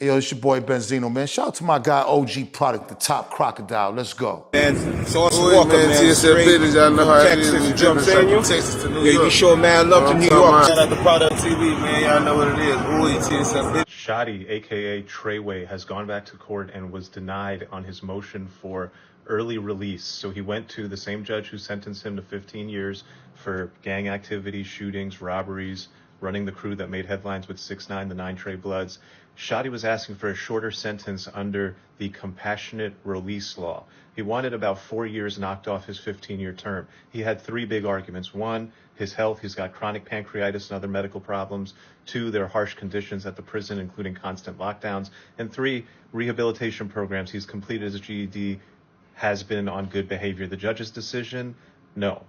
Yo, it's your boy Benzino, man. Shout out to my guy OG Product, the top Crocodile. Let's go. Man, Sauce Walker, man, straight from Texas, you know what I'm saying? Texas to New York. Yeah, you show mad love to New York. Shout out to Product TV, man. Y'all know what it is. Ooh, TSF. Shotti, aka Treyway, has gone back to court and was denied on his motion for early release. So he went to the same judge who sentenced him to 15 years for gang activities, shootings, robberies, running the crew that made headlines with 6IX9INE, the 9 Trey Bloods. Shotti was asking for a shorter sentence under the compassionate release law. He wanted about 4 years knocked off his 15-year term. He had three big arguments. One, his health. He's got chronic pancreatitis and other medical problems. Two, there are harsh conditions at the prison, including constant lockdowns. And three, rehabilitation programs. He's completed his GED, has been on good behavior. The judge's decision, no.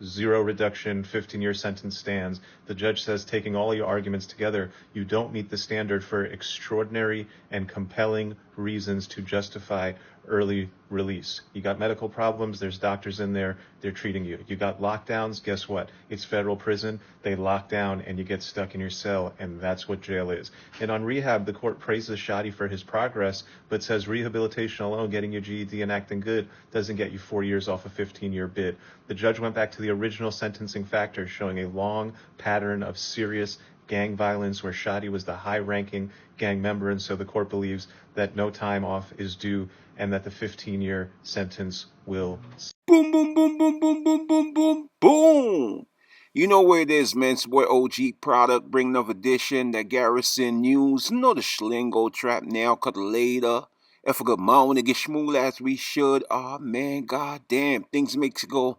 0 reduction, 15-year sentence stands. The judge says, taking all your arguments together, you don't meet the standard for extraordinary and compelling reasons to justify early release. You got medical problems, there's doctors in there, they're treating you. You got lockdowns, guess what? It's federal prison, they lock down and you get stuck in your cell, and that's what jail is. And on rehab, the court praises Shotti for his progress, but says rehabilitation alone, getting your GED and acting good, doesn't get you 4 years off a 15-year bid. The judge went back to the original sentencing factors, showing a long pattern of serious gang violence where Shotti was the high-ranking gang member, and so the court believes that no time off is due and that the 15-year sentence will... Boom, boom, boom, boom, boom, boom, boom, boom, boom. You know where it is, man. It's boy OG Product, bring another edition, that Garrison News. You know the Schlingo trap now, cut later. If a good morning to get schmool as we should. Oh man, goddamn, things makes it go,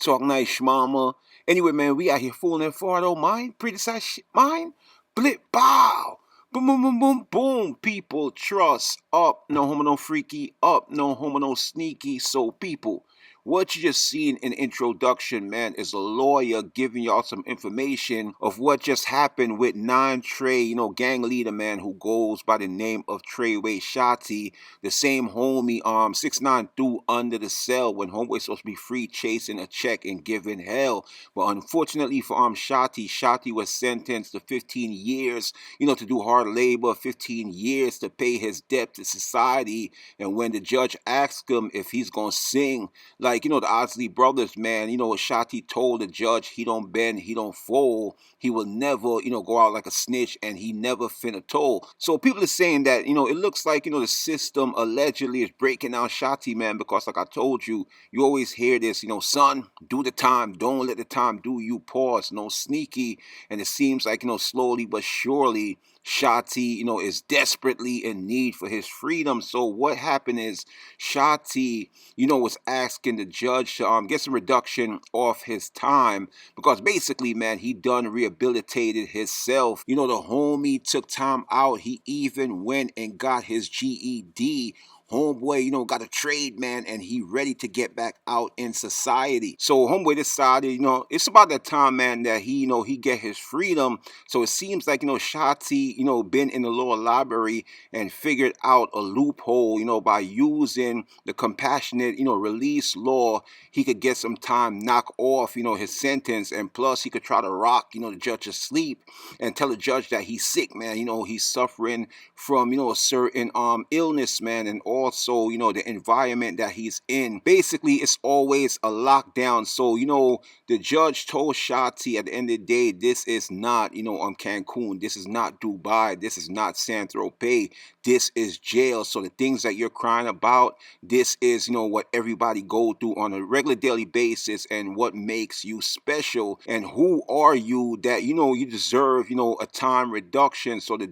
talk nice, mama. Anyway, man, we out here fooling and far, don't mind. Pretty side shit, mind. Blip, bow. Boom, boom, boom, boom, boom. People, trust. Up, no homo, no freaky. Up, no homo, no sneaky. So, people, what you just seen in introduction, man, is a lawyer giving y'all some information of what just happened with 9 Trey, gang leader, man, who goes by the name of Treyway Shotti, the same homie 6IX9INE threw under the cell when homeboy's supposed to be free chasing a check and giving hell. But unfortunately for Shotti was sentenced to 15 years, to do hard labor, 15 years to pay his debt to society. And when the judge asked him if he's gonna sing, like, the Osley brothers, man, what Shotti told the judge, he don't bend, he don't fold, he will never, go out like a snitch, and he never finna toll. So people are saying that, it looks like, the system allegedly is breaking down Shotti, man, because like I told you, you always hear this, son, do the time, don't let the time do you, pause, no sneaky, and it seems like, slowly but surely, Shotti, is desperately in need for his freedom. So what happened is Shotti, was asking the judge to get some reduction off his time because basically, man, he done rehabilitated himself. The homie took time out. He even went and got his GED. Homeboy, got a trade, man, and he ready to get back out in society. So homeboy decided, it's about that time, man, that he get his freedom. So it seems like, Shotti, been in the lower library and figured out a loophole, by using the compassionate, release law, he could get some time knock off, his sentence, and plus he could try to rock, the judge to sleep and tell the judge that he's sick, man, he's suffering from, a certain illness, man, and also, the environment that he's in. Basically, it's always a lockdown. So, the judge told Shotti at the end of the day, this is not, Cancun. This is not Dubai. This is not Saint-Tropez. This is jail. So the things that you're crying about, this is, what everybody go through on a regular daily basis and what makes you special. And who are you that, you deserve, a time reduction. So the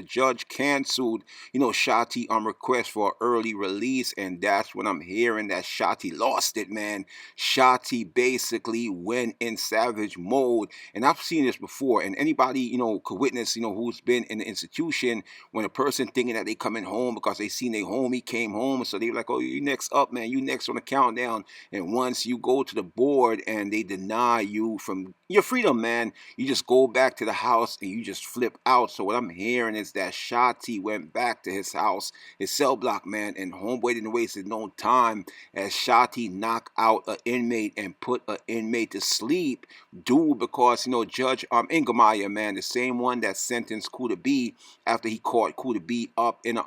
judge canceled, Shotti on request for early release, and that's when I'm hearing that Shotti lost it, man. Shotti basically went in savage mode, and I've seen this before, and anybody, could witness, who's been in the institution, when a person thinking that they coming home because they seen their homie came home, so they like, oh, you next up, man, you next on the countdown, and once you go to the board and they deny you from your freedom, man, you just go back to the house and you just flip out. So what I'm hearing is that Shotti went back to his house his cell block, man, and homeboy didn't waste no time as Shotti knocked out an inmate and put an inmate to sleep, due because, Judge Ingemeier, man, the same one that sentenced ck0ut B after he caught ck0ut B up in an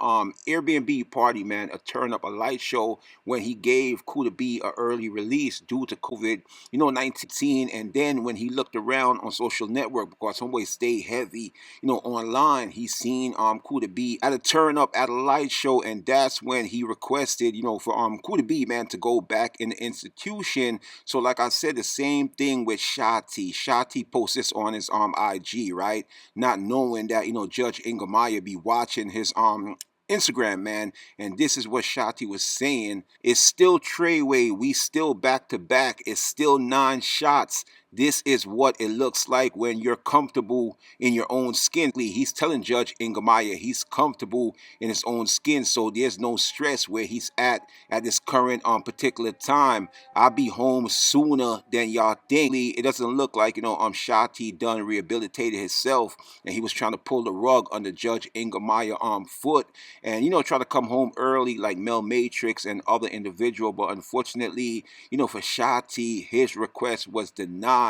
Airbnb party, man, a turn up a light show when he gave ck0ut B an early release due to COVID-19, and then when he looked around on social network because homeboy stayed heavy, online, he seen ck0ut B at a turn up at a light show, and that's when he requested, for ck0ut B, man, to go back in the institution. So like I said, the same thing with Shotti. Shotti posts this on his IG, right? Not knowing that, Judge Ingemeier be watching his Instagram, man, and this is what Shotti was saying. It's still Treyway. We still back to back. It's still 9 shots. This is what it looks like when you're comfortable in your own skin. He's telling Judge Ingemeier he's comfortable in his own skin, so there's no stress where he's at this current particular time. I'll be home sooner than y'all think. It doesn't look like, Shotti done rehabilitated himself, and he was trying to pull the rug under Judge Ingemeier foot, and try to come home early like Mel Matrix and other individual. But unfortunately, for Shotti, his request was denied,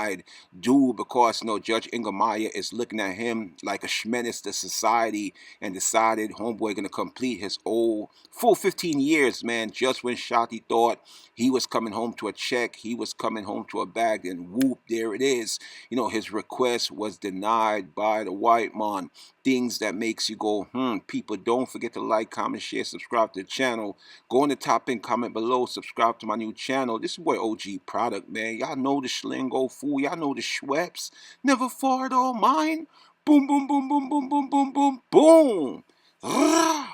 due because Judge Ingemeier is looking at him like a menace to society, and decided homeboy gonna complete his full 15 years, man. Just when Shotti thought he was coming home to a check, he was coming home to a bag, and whoop, there it is. His request was denied by the white man. Things that makes you go, People, don't forget to like, comment, share, subscribe to the channel. Go in the top and comment below. Subscribe to my new channel. This is boy OG Product, man. Y'all know the Schlingo, fool. Y'all know the Schweppes. Never fart all mine. Boom, boom, boom, boom, boom, boom, boom, boom, boom.